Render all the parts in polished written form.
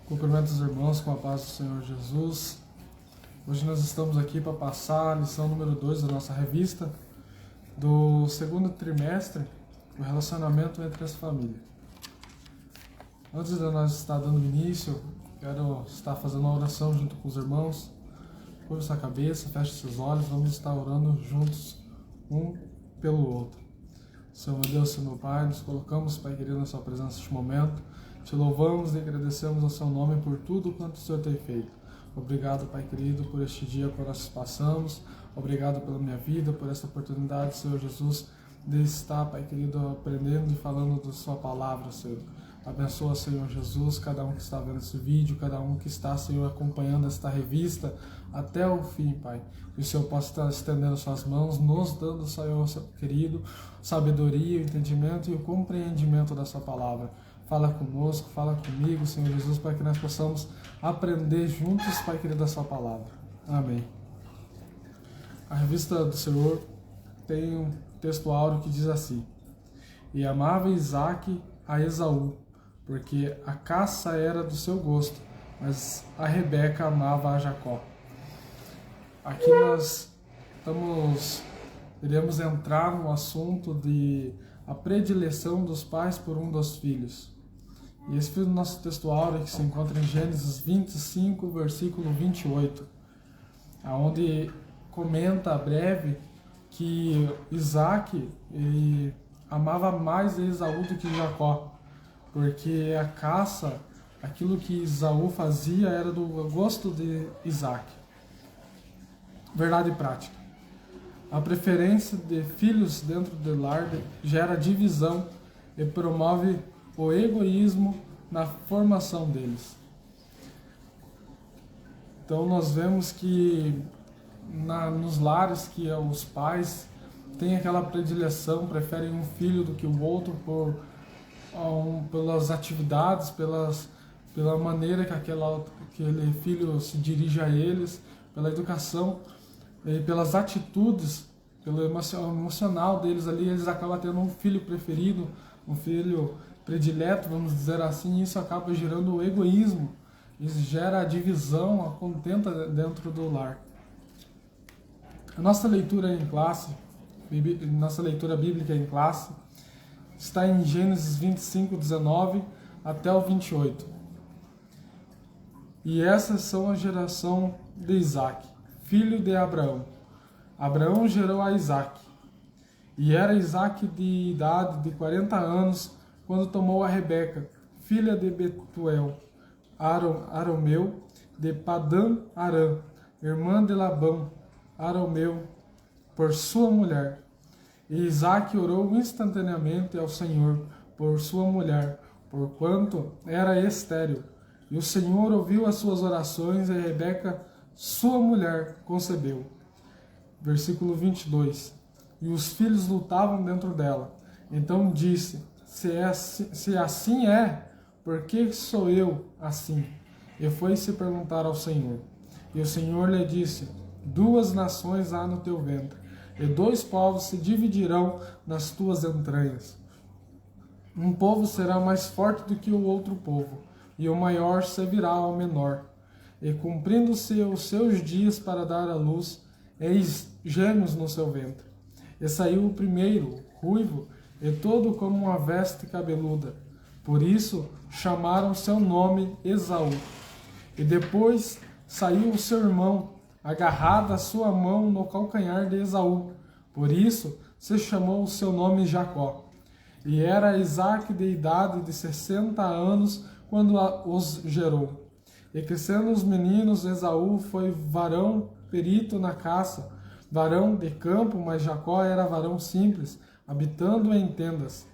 Cumprimento os irmãos com a paz do Senhor Jesus. Hoje nós estamos aqui para passar a lição número 2 da nossa revista do segundo trimestre, o relacionamento entre as famílias. Antes de nós estar dando início, quero estar fazendo uma oração junto com os irmãos. Curva sua cabeça, feche seus olhos, vamos estar orando juntos, um pelo outro. Senhor meu Deus, Senhor meu Pai, nos colocamos, Pai querido, na sua presença neste momento. Te louvamos e agradecemos ao seu nome por tudo quanto o Senhor tem feito. Obrigado, Pai querido, por este dia que nós passamos. Obrigado pela minha vida, por esta oportunidade, Senhor Jesus, de estar, Pai querido, aprendendo e falando da sua palavra, Senhor. Abençoa, Senhor Jesus, cada um que está vendo esse vídeo, cada um que está, Senhor, acompanhando esta revista até o fim, Pai. Que o Senhor possa estar estendendo suas mãos, nos dando, Senhor querido, sabedoria, o entendimento e o compreendimento da sua palavra. Fala conosco, fala comigo, Senhor Jesus, para que nós possamos aprender juntos, Pai querido, a sua palavra. Amém. A revista do Senhor tem um texto áureo que diz assim: E amava Isaque a Esaú, porque a caça era do seu gosto, mas a Rebeca amava a Jacó. Aqui nós iremos entrar no assunto de a predileção dos pais por um dos filhos. E esse foi o nosso texto áureo que se encontra em Gênesis 25, versículo 28, onde comenta breve que Isaque amava mais Esaú do que Jacó, porque a caça, aquilo que Esaú fazia era do gosto de Isaque. Verdade prática. A preferência de filhos dentro do lar gera divisão e promove o egoísmo na formação deles. Então nós vemos que nos lares que os pais têm aquela predileção, preferem um filho do que o outro pelas atividades, pela maneira que aquele filho se dirige a eles, pela educação e pelas atitudes, pelo emocional deles ali, eles acabam tendo um filho preferido, um filho predileto, vamos dizer assim, e isso acaba gerando o egoísmo, isso gera a divisão, a contenda dentro do lar. A nossa leitura em classe, nossa leitura bíblica em classe, está em Gênesis 25, 19 até o 28. E essas são a geração de Isaque, filho de Abraão. Abraão gerou a Isaque. E era Isaque de idade de 40 anos quando tomou a Rebeca, filha de Betuel, arameu, de Padã Arã, irmã de Labão, arameu, por sua mulher. E Isaque orou instantaneamente ao Senhor por sua mulher, porquanto era estéril. E o Senhor ouviu as suas orações, e Rebeca, sua mulher, concebeu. Versículo 22. E os filhos lutavam dentro dela. Então disse: Se assim é, por que sou eu assim? E foi-se perguntar ao Senhor. E o Senhor lhe disse: 2 nações há no teu ventre, e 2 povos se dividirão nas tuas entranhas. Um povo será mais forte do que o outro povo, e o maior servirá ao menor. E cumprindo-se os seus dias para dar à luz, eis gêmeos no seu ventre. E saiu o primeiro, ruivo, e todo como uma veste cabeluda. Por isso chamaram seu nome Esaú. E depois saiu o seu irmão, agarrada a sua mão no calcanhar de Esaú. Por isso se chamou o seu nome Jacó. E era Isaque de idade de 60 anos quando os gerou. E crescendo os meninos, Esaú foi varão perito na caça, varão de campo, mas Jacó era varão simples, habitando em tendas.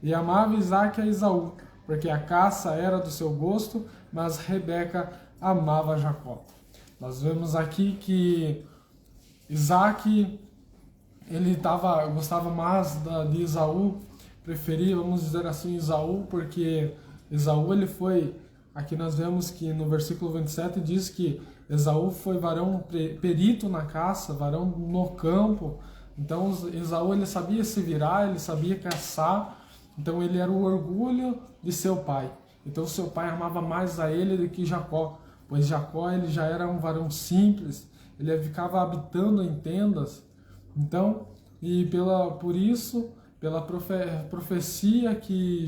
E amava Isaque a Esaú, porque a caça era do seu gosto, mas Rebeca amava Jacó. Nós vemos aqui que Isaque, ele gostava mais de Esaú, preferia, vamos dizer assim, Esaú, porque Esaú ele foi, aqui nós vemos que no versículo 27 diz que Esaú foi varão perito na caça, varão no campo. Então Esaú ele sabia se virar, ele sabia caçar, então ele era o orgulho de seu pai. Então seu pai amava mais a ele do que Jacó, pois Jacó ele já era um varão simples, ele ficava habitando em tendas. Então, por isso, pela profecia que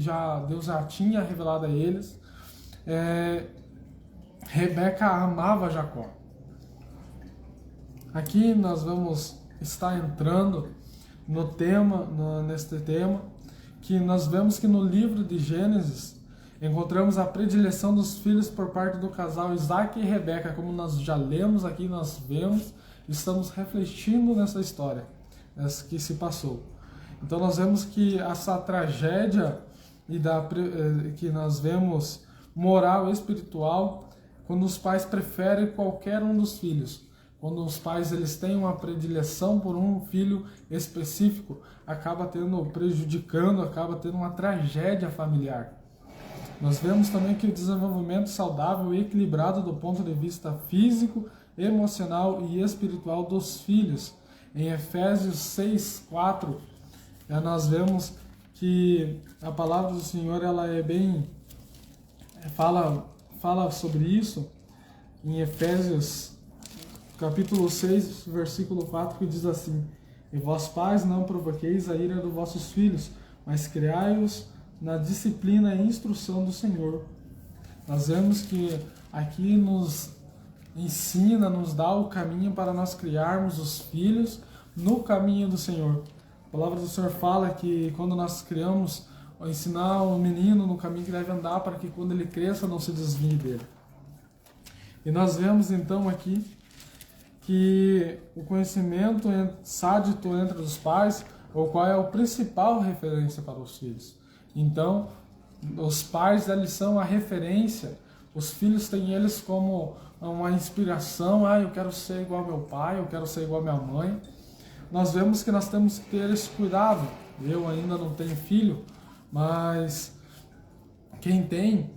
Deus já tinha revelado a eles, Rebeca amava Jacó. Aqui nós vamos estar entrando neste tema, que nós vemos que no livro de Gênesis encontramos a predileção dos filhos por parte do casal Isaac e Rebeca, como nós já lemos aqui, nós vemos, estamos refletindo nessa história que se passou. Então nós vemos que essa tragédia que nós vemos moral e espiritual, quando os pais preferem qualquer um dos filhos, quando os pais eles têm uma predileção por um filho específico, acaba prejudicando, acaba tendo uma tragédia familiar. Nós vemos também que o desenvolvimento saudável e equilibrado do ponto de vista físico, emocional e espiritual dos filhos. Em Efésios 6:4, nós vemos que a palavra do Senhor ela fala sobre isso em Efésios capítulo 6, versículo 4, que diz assim: E vós pais não provoqueis a ira dos vossos filhos, mas criai-os na disciplina e instrução do Senhor. Nós vemos que aqui nos ensina, nos dá o caminho para nós criarmos os filhos no caminho do Senhor. A palavra do Senhor fala que quando nós criamos, ensinar o menino no caminho que deve andar, para que quando ele cresça não se desvie dele. E nós vemos então aqui que o conhecimento sádico entre os pais, o qual é a principal referência para os filhos. Então, os pais eles são a referência, os filhos têm eles como uma inspiração. Eu quero ser igual ao meu pai, eu quero ser igual à minha mãe. Nós vemos que nós temos que ter esse cuidado. Eu ainda não tenho filho, mas quem tem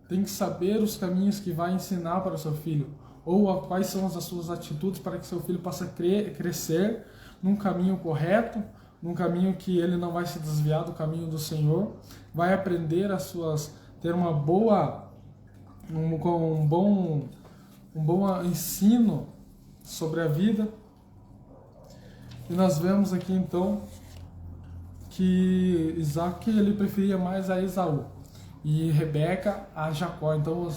que saber os caminhos que vai ensinar para o seu filho, ou quais são as suas atitudes para que seu filho possa crescer num caminho correto, num caminho que ele não vai se desviar do caminho do Senhor, vai aprender ter um bom ensino sobre a vida. E nós vemos aqui então que Isaac ele preferia mais a Esaú e Rebeca a Jacó. Então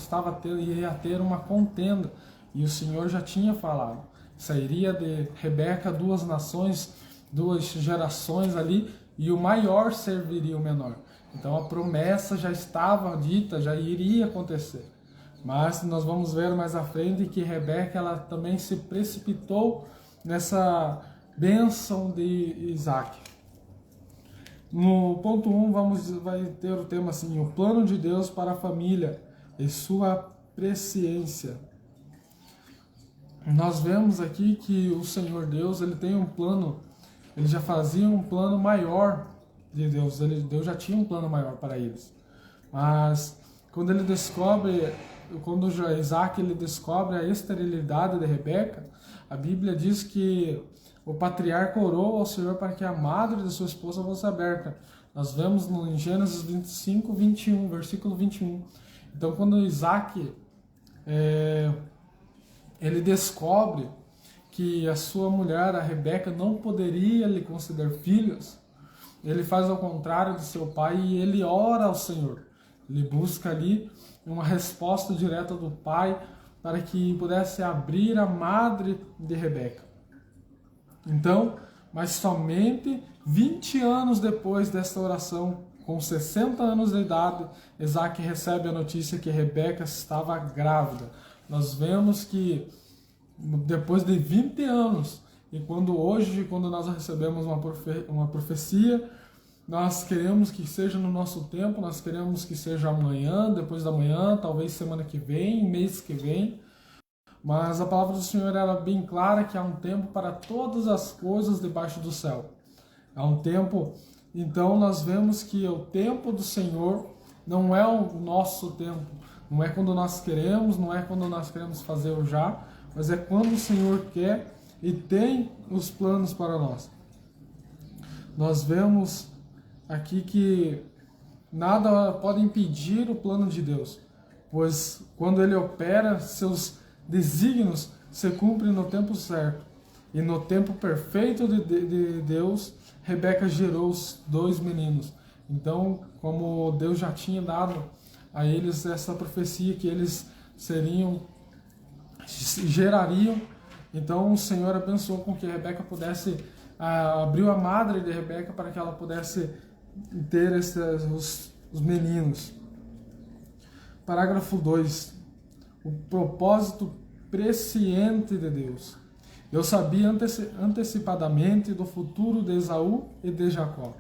ia ter uma contenda, e o Senhor já tinha falado, sairia de Rebeca 2 nações, 2 gerações ali, e o maior serviria o menor. Então a promessa já estava dita, já iria acontecer. Mas nós vamos ver mais à frente que Rebeca ela também se precipitou nessa bênção de Isaac. No ponto 1 vai ter o tema assim: o plano de Deus para a família e sua presciência. Nós vemos aqui que o Senhor Deus ele tem um plano, ele já fazia um plano maior de Deus, Deus já tinha um plano maior para eles. Mas quando Isaac ele descobre a esterilidade de Rebeca, a Bíblia diz que o patriarca orou ao Senhor para que a madre de sua esposa fosse aberta. Nós vemos em Gênesis 25, 21, versículo 21. Então quando Isaac ele descobre que a sua mulher, a Rebeca, não poderia lhe conceder filhos, ele faz ao contrário de seu pai e ele ora ao Senhor. Ele busca ali uma resposta direta do pai para que pudesse abrir a madre de Rebeca. Então, mas somente 20 anos depois desta oração, com 60 anos de idade, Isaac recebe a notícia que Rebeca estava grávida. Nós vemos que depois de 20 anos, e quando nós recebemos uma profecia, nós queremos que seja no nosso tempo, nós queremos que seja amanhã, depois da manhã, talvez semana que vem, mês que vem. Mas a palavra do Senhor era bem clara que há um tempo para todas as coisas debaixo do céu. Há um tempo, então nós vemos que o tempo do Senhor não é o nosso tempo. Não é quando nós queremos, não é quando nós queremos fazer o já, mas é quando o Senhor quer e tem os planos para nós. Nós vemos aqui que nada pode impedir o plano de Deus, pois quando Ele opera, seus desígnios se cumprem no tempo certo. E no tempo perfeito de Deus, Rebeca gerou os 2 meninos. Então, como Deus já tinha dado a eles essa profecia que eles gerariam, então o Senhor abençoou com que Rebeca pudesse, abriu a madre de Rebeca para que ela pudesse ter os meninos. Parágrafo 2. O propósito presciente de Deus. Deus sabia antecipadamente do futuro de Esaú e de Jacó.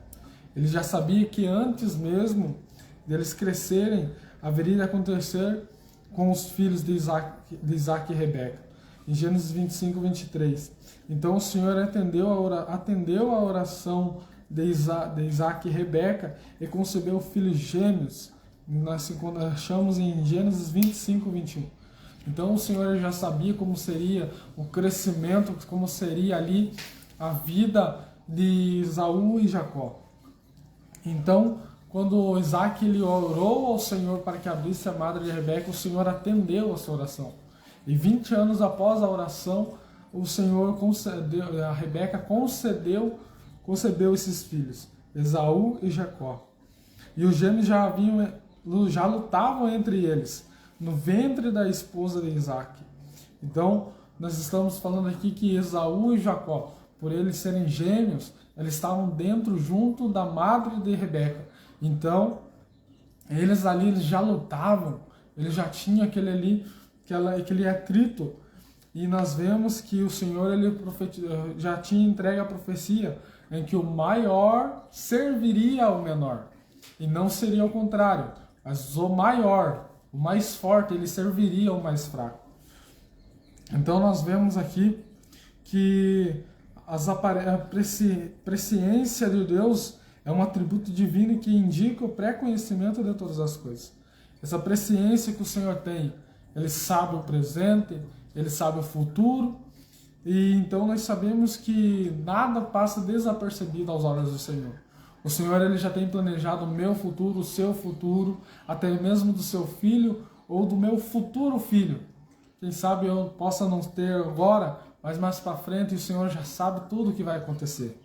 Ele já sabia que antes mesmo deles crescerem, haveria de acontecer com os filhos de Isaac e Rebeca. Em Gênesis 25, 23. Então o Senhor atendeu a oração de Isaac e Rebeca e concebeu filhos gêmeos. Nós achamos em Gênesis 25, 21. Então o Senhor já sabia como seria o crescimento, como seria ali a vida de Esaú e Jacó. Então, quando Isaac ele orou ao Senhor para que abrisse a madre de Rebeca, o Senhor atendeu a sua oração. E 20 anos após a oração, o Senhor concedeu, a Rebeca concebeu esses filhos, Esaú e Jacó. E os gêmeos já lutavam entre eles, no ventre da esposa de Isaac. Então, nós estamos falando aqui que Esaú e Jacó, por eles serem gêmeos, eles estavam junto da madre de Rebeca. Então, eles já lutavam, eles já tinham aquele atrito. E nós vemos que o Senhor já tinha entregue a profecia em que o maior serviria ao menor. E não seria o contrário, mas o maior, o mais forte, ele serviria ao mais fraco. Então nós vemos aqui que a presciência de Deus é um atributo divino que indica o pré-conhecimento de todas as coisas. Essa presciência que o Senhor tem, Ele sabe o presente, Ele sabe o futuro, e então nós sabemos que nada passa desapercebido aos olhos do Senhor. O Senhor ele já tem planejado o meu futuro, o seu futuro, até mesmo do seu filho ou do meu futuro filho. Quem sabe eu possa não ter agora, mas mais para frente o Senhor já sabe tudo o que vai acontecer.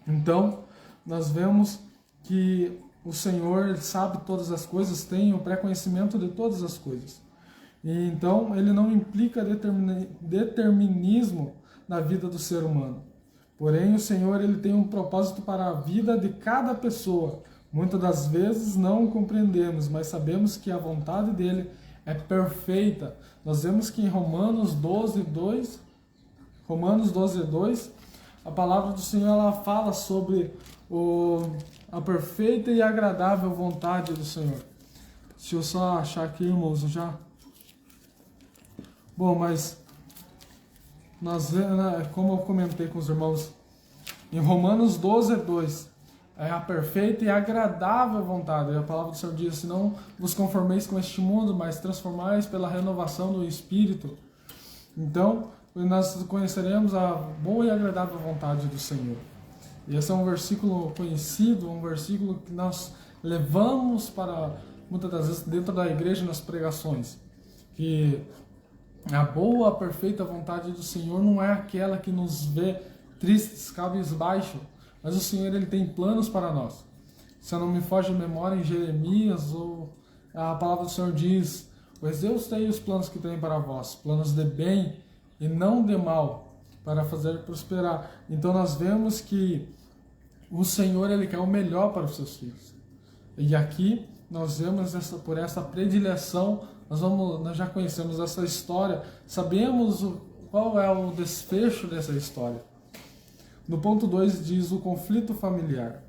Então, nós vemos que o Senhor ele sabe todas as coisas, tem o pré-conhecimento de todas as coisas. E então, ele não implica determinismo na vida do ser humano. Porém, o Senhor ele tem um propósito para a vida de cada pessoa. Muitas das vezes não o compreendemos, mas sabemos que a vontade dele é perfeita. Nós vemos que em Romanos 12:2, a palavra do Senhor ela fala sobre a perfeita e agradável vontade do Senhor. Deixa eu só achar aqui, irmãos, já. Bom, mas como eu comentei com os irmãos, em Romanos 12:2, é a perfeita e agradável vontade. A palavra do Senhor diz: não vos conformeis com este mundo, mas transformais pela renovação do Espírito. Então, nós conheceremos a boa e agradável vontade do Senhor. E esse é um versículo conhecido, um versículo que nós levamos para, muitas das vezes, dentro da igreja nas pregações. Que a boa, perfeita vontade do Senhor não é aquela que nos vê tristes, cabisbaixo, mas o Senhor ele tem planos para nós. Se eu não me foge a memória, em Jeremias, a palavra do Senhor diz: pois Deus tem os planos que tem para vós, planos de bem e não de mal, para fazer prosperar. Então nós vemos que o Senhor ele quer o melhor para os seus filhos. E aqui nós vemos por essa predileção, nós já conhecemos essa história, sabemos qual é o desfecho dessa história. No ponto 2 diz o conflito familiar.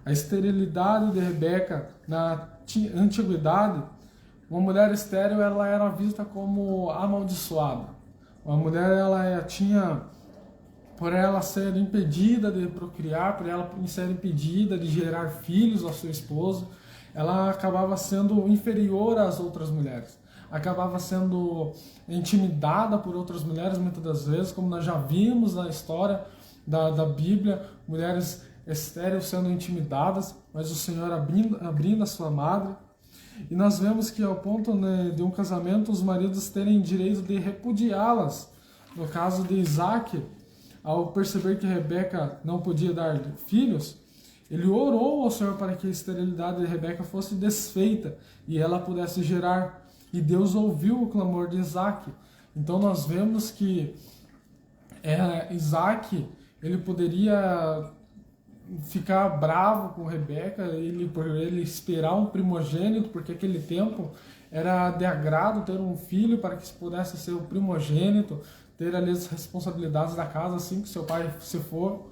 A esterilidade de Rebeca na antiguidade, uma mulher estéril ela era vista como amaldiçoada. Uma mulher ela tinha, por ela ser impedida de procriar, por ela ser impedida de gerar filhos ao seu esposo, ela acabava sendo inferior às outras mulheres. Acabava sendo intimidada por outras mulheres muitas das vezes, como nós já vimos na história da Bíblia, mulheres estéril sendo intimidadas, mas o Senhor abrindo a sua madre. E nós vemos que ao ponto, né, de um casamento, os maridos terem direito de repudiá-las. No caso de Isaac, ao perceber que Rebeca não podia dar filhos, ele orou ao Senhor para que a esterilidade de Rebeca fosse desfeita e ela pudesse gerar. E Deus ouviu o clamor de Isaac. Então nós vemos que Isaac, ele poderia ficar bravo com Rebeca, por ele esperar um primogênito, porque aquele tempo era de agrado ter um filho para que pudesse ser o primogênito, ter ali as responsabilidades da casa assim que seu pai se for.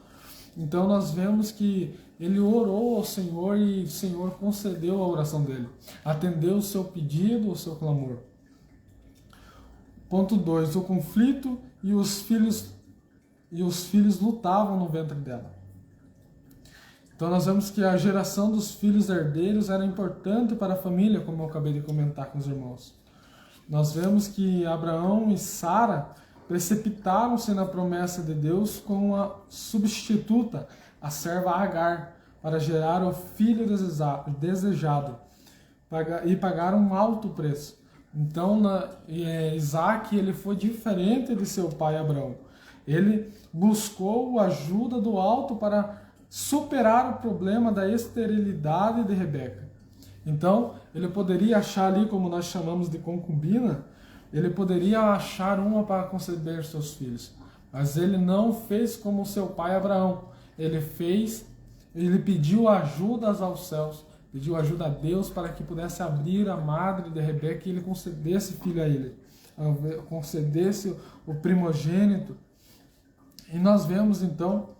Então nós vemos que ele orou ao Senhor e o Senhor concedeu a oração dele, atendeu o seu pedido, o seu clamor. Ponto 2, o conflito e os filhos lutavam no ventre dela. Então nós vemos que a geração dos filhos herdeiros era importante para a família, como eu acabei de comentar com os irmãos. Nós vemos que Abraão e Sara precipitaram-se na promessa de Deus com a substituta, a serva Agar, para gerar o filho desejado e pagaram um alto preço. Então Isaac, ele foi diferente de seu pai Abraão. Ele buscou a ajuda do alto para superar o problema da esterilidade de Rebeca. Então, ele poderia achar ali, como nós chamamos de concubina, ele poderia achar uma para conceber seus filhos. Mas ele não fez como seu pai Abraão. Ele pediu ajuda aos céus, pediu ajuda a Deus para que pudesse abrir a madre de Rebeca e ele concedesse filho a ele, concedesse o primogênito. E nós vemos então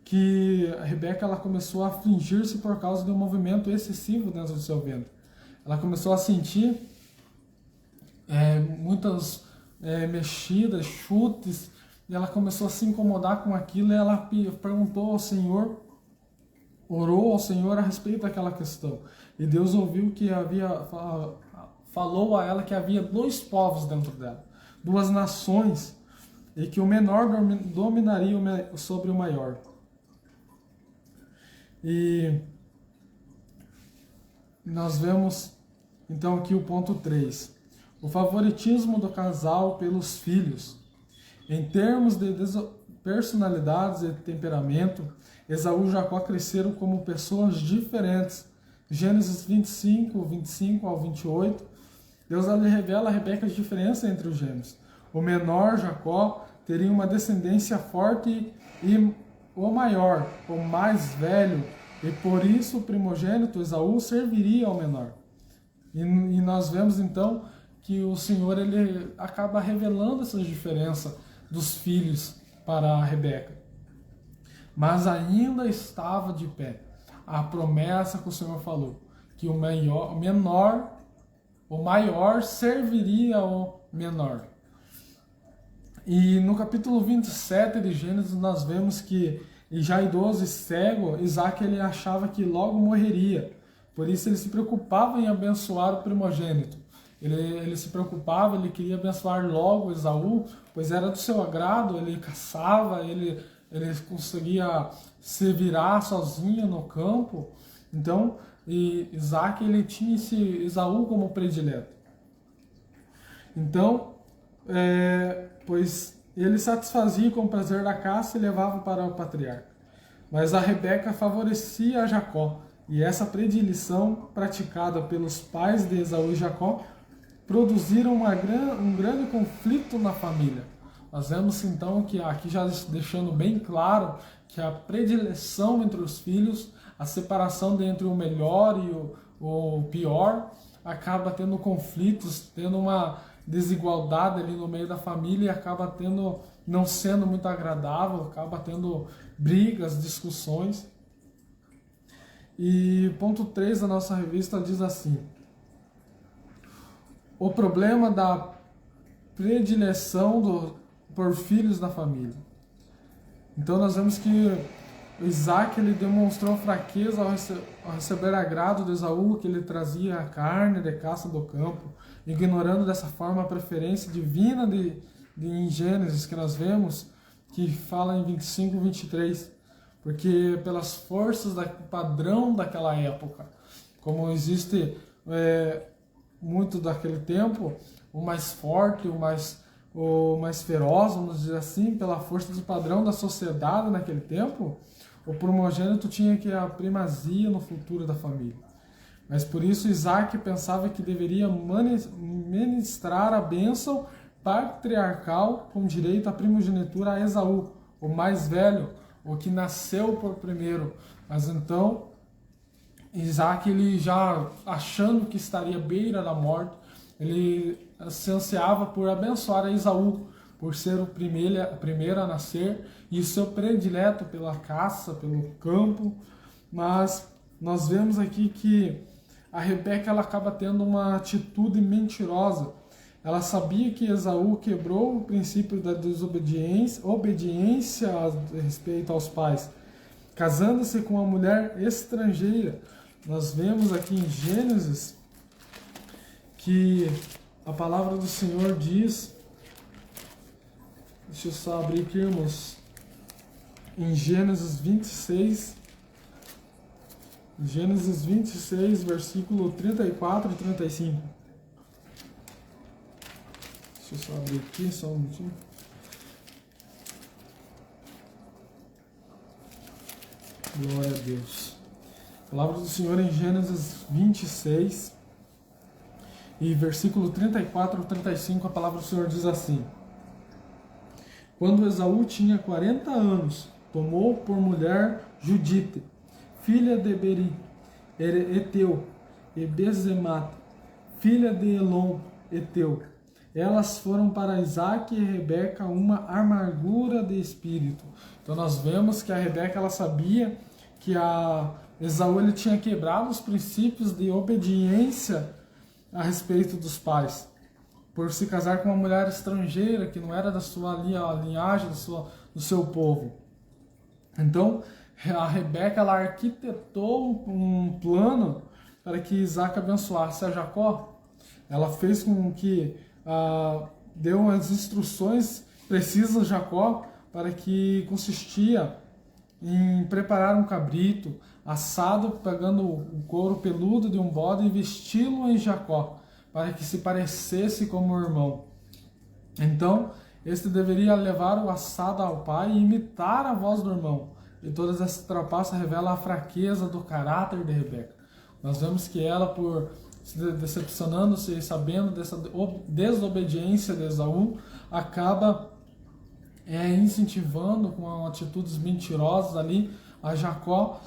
que a Rebeca ela começou a afligir-se por causa de um movimento excessivo dentro do seu ventre. Ela começou a sentir muitas mexidas, chutes, e ela começou a se incomodar com aquilo e ela perguntou ao Senhor, orou ao Senhor a respeito daquela questão. E Deus ouviu que falou a ela que havia 2 povos dentro dela, 2 nações, e que o menor dominaria sobre o maior. E nós vemos então aqui o ponto 3, o favoritismo do casal pelos filhos. Em termos de personalidades e temperamento, Esaú e Jacó cresceram como pessoas diferentes. Gênesis 25 ao 28, Deus revela a Rebeca a diferença entre os gêmeos. O menor, Jacó, teria uma descendência forte e o maior, o mais velho, e por isso o primogênito, Esaú, serviria ao menor. E nós vemos então que o Senhor ele acaba revelando essa diferença dos filhos para a Rebeca. Mas ainda estava de pé a promessa que o Senhor falou, que o maior serviria ao menor. E no capítulo 27 de Gênesis nós vemos que, já idoso e cego, Isaac ele achava que logo morreria. Por isso ele se preocupava em abençoar o primogênito. Ele se preocupava, ele queria abençoar logo Esaú, pois era do seu agrado, ele caçava, ele conseguia se virar sozinho no campo. Então, Isaac ele tinha esse Esaú como predileto. Então, pois ele satisfazia com o prazer da caça e levava para o patriarca. Mas a Rebeca favorecia a Jacó, e essa predileção praticada pelos pais de Esaú e Jacó produziram um grande conflito na família. Nós vemos então que aqui já deixando bem claro que a predileção entre os filhos, a separação entre o melhor e o pior, acaba tendo conflitos, tendo uma desigualdade ali no meio da família e acaba não sendo muito agradável, acaba tendo brigas, discussões. E ponto 3 da nossa revista diz assim: o problema da predileção por filhos da família. Então nós vemos que Isaac ele demonstrou fraqueza ao receber agrado de Esaú, que ele trazia a carne de caça do campo, ignorando dessa forma a preferência divina em Gênesis, que nós vemos, que fala em 25 e 23. porque pelas forças do padrão daquela época, como existe muito daquele tempo, o mais forte, o mais feroz, vamos dizer assim, pela força do padrão da sociedade naquele tempo, o primogênito tinha que a primazia no futuro da família. Mas por isso Isaac pensava que deveria ministrar a bênção patriarcal com direito à primogenitura a Esaú, o mais velho, o que nasceu por primeiro. Mas então Isaac, ele já achando que estaria à beira da morte, ele se ansiava por abençoar a Esaú, por ser o primeiro a nascer e o seu predileto pela caça, pelo campo. Mas nós vemos aqui que a Rebeca ela acaba tendo uma atitude mentirosa. Ela sabia que Esaú quebrou o princípio da obediência a respeito aos pais, casando-se com uma mulher estrangeira. Nós vemos aqui em Gênesis que a palavra do Senhor diz, deixa eu só abrir aqui, irmãos, em Gênesis 26, versículo 34 e 35. Deixa eu só abrir aqui, só um minutinho. Glória a Deus. A palavra do Senhor em Gênesis 26 e versículo 34 e 35, a palavra do Senhor diz assim: Quando Esaú tinha 40 anos, tomou por mulher Judite, filha de Beri, Eteu, e Bezemate, filha de Elon, Eteu. Elas foram para Isaac e Rebeca uma amargura de espírito. Então nós vemos que a Rebeca ela sabia que a Esaú ele tinha quebrado os princípios de obediência a respeito dos pais, por se casar com uma mulher estrangeira que não era da sua linhagem, do seu povo. Então a Rebeca ela arquitetou um plano para que Isaac abençoasse a Jacó. Ela fez com que deu as instruções precisas a Jacó, para que consistia em preparar um cabrito assado, pegando o couro peludo de um bode e vesti-lo em Jacó, para que se parecesse como o irmão. Então, este deveria levar o assado ao pai e imitar a voz do irmão. E todas essas trapaças revelam a fraqueza do caráter de Rebeca. Nós vemos que ela, por se decepcionando-se e sabendo dessa desobediência de Esaú, acaba incentivando com atitudes mentirosas ali a Jacó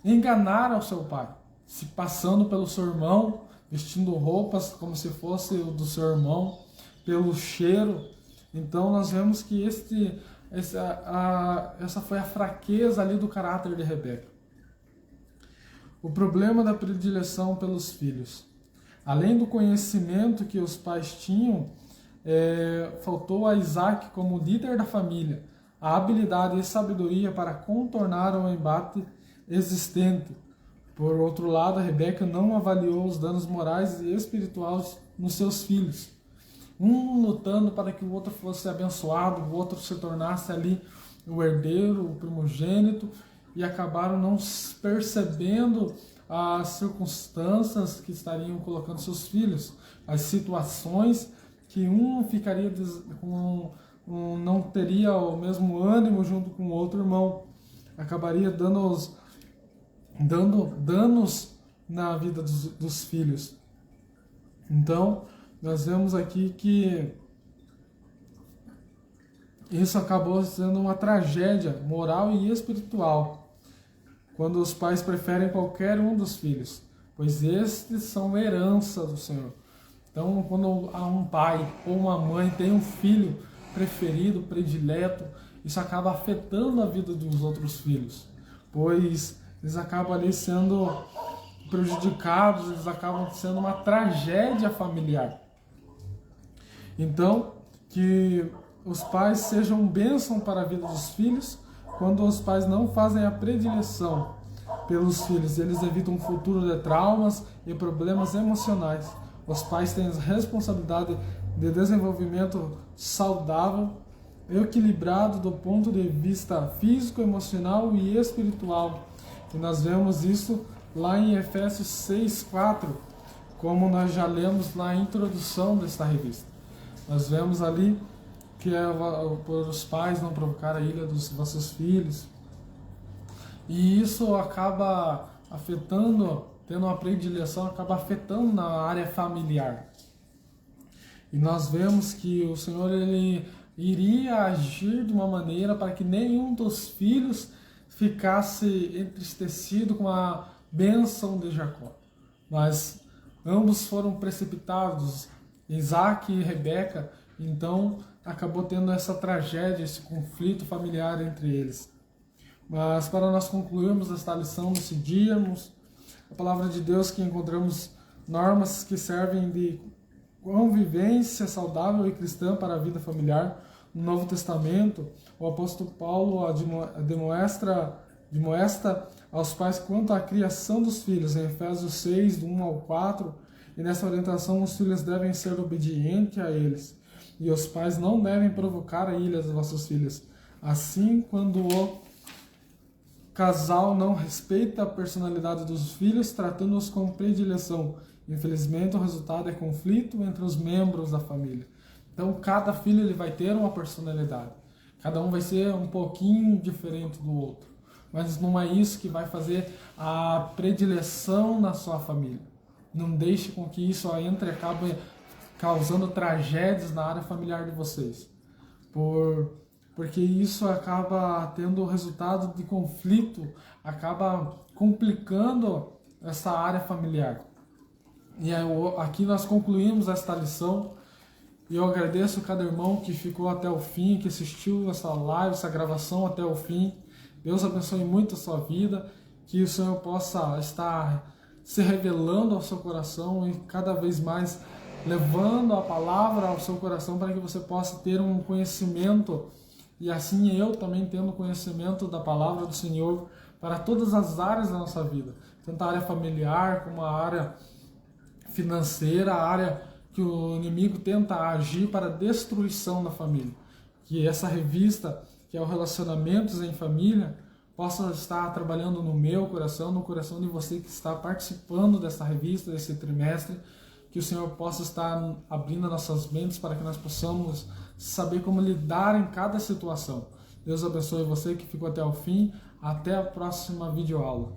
enganar ao seu pai, se passando pelo seu irmão, vestindo roupas como se fosse o do seu irmão, pelo cheiro. Então nós vemos que essa foi a fraqueza ali do caráter de Rebeca. O problema da predileção pelos filhos. Além do conhecimento que os pais tinham, faltou a Isaac, como líder da família, a habilidade e sabedoria para contornar o embate existente. Por outro lado, a Rebeca não avaliou os danos morais e espirituais nos seus filhos, um lutando para que o outro fosse abençoado, o outro se tornasse ali o herdeiro, o primogênito, e acabaram não percebendo as circunstâncias que estariam colocando seus filhos, as situações que um ficaria não teria o mesmo ânimo junto com o outro irmão, acabaria dando danos na vida dos filhos. Então, nós vemos aqui que isso acabou sendo uma tragédia moral e espiritual, quando os pais preferem qualquer um dos filhos, pois estes são herança do Senhor. Então, quando um pai ou uma mãe tem um filho preferido, predileto, isso acaba afetando a vida dos outros filhos, pois eles acabam ali sendo prejudicados, eles acabam sendo uma tragédia familiar. Então, que os pais sejam bênção para a vida dos filhos. Quando os pais não fazem a predileção pelos filhos, eles evitam um futuro de traumas e problemas emocionais. Os pais têm a responsabilidade de desenvolvimento saudável equilibrado do ponto de vista físico, emocional e espiritual. E nós vemos isso lá em Efésios 6:4, como nós já lemos na introdução desta revista. Nós vemos ali que é por os pais não provocar a ira dos vossos filhos. E isso acaba afetando, tendo uma predileção, acaba afetando na área familiar. E nós vemos que o Senhor ele iria agir de uma maneira para que nenhum dos filhos ficasse entristecido com a bênção de Jacó. Mas ambos foram precipitados, Isaac e Rebeca, então acabou tendo essa tragédia, esse conflito familiar entre eles. Mas para nós concluirmos esta lição, decidirmos a palavra de Deus, que encontramos normas que servem de convivência saudável e cristã para a vida familiar. No Novo Testamento, o apóstolo Paulo demonstra aos pais quanto à criação dos filhos, em Efésios 6, do 1 ao 4, e nessa orientação os filhos devem ser obedientes a eles, e os pais não devem provocar a ira dos vossos filhos. Assim, quando o casal não respeita a personalidade dos filhos, tratando-os com predileção, infelizmente o resultado é conflito entre os membros da família. Então cada filho ele vai ter uma personalidade, cada um vai ser um pouquinho diferente do outro, mas não é isso que vai fazer a predileção na sua família. Não deixe com que isso entre e acabe causando tragédias na área familiar de vocês, porque isso acaba tendo o resultado de conflito, acaba complicando essa área familiar. E aqui nós concluímos esta lição. E eu agradeço cada irmão que ficou até o fim, que assistiu essa live, essa gravação até o fim. Deus abençoe muito a sua vida, que o Senhor possa estar se revelando ao seu coração e cada vez mais levando a palavra ao seu coração para que você possa ter um conhecimento, e assim eu também tendo conhecimento da palavra do Senhor para todas as áreas da nossa vida, tanto a área familiar como a área financeira, a área que o inimigo tenta agir para a destruição da família. Que essa revista, que é o Relacionamentos em Família, possa estar trabalhando no meu coração, no coração de você que está participando dessa revista, desse trimestre, que o Senhor possa estar abrindo nossas mentes para que nós possamos saber como lidar em cada situação. Deus abençoe você que ficou até o fim. Até a próxima videoaula.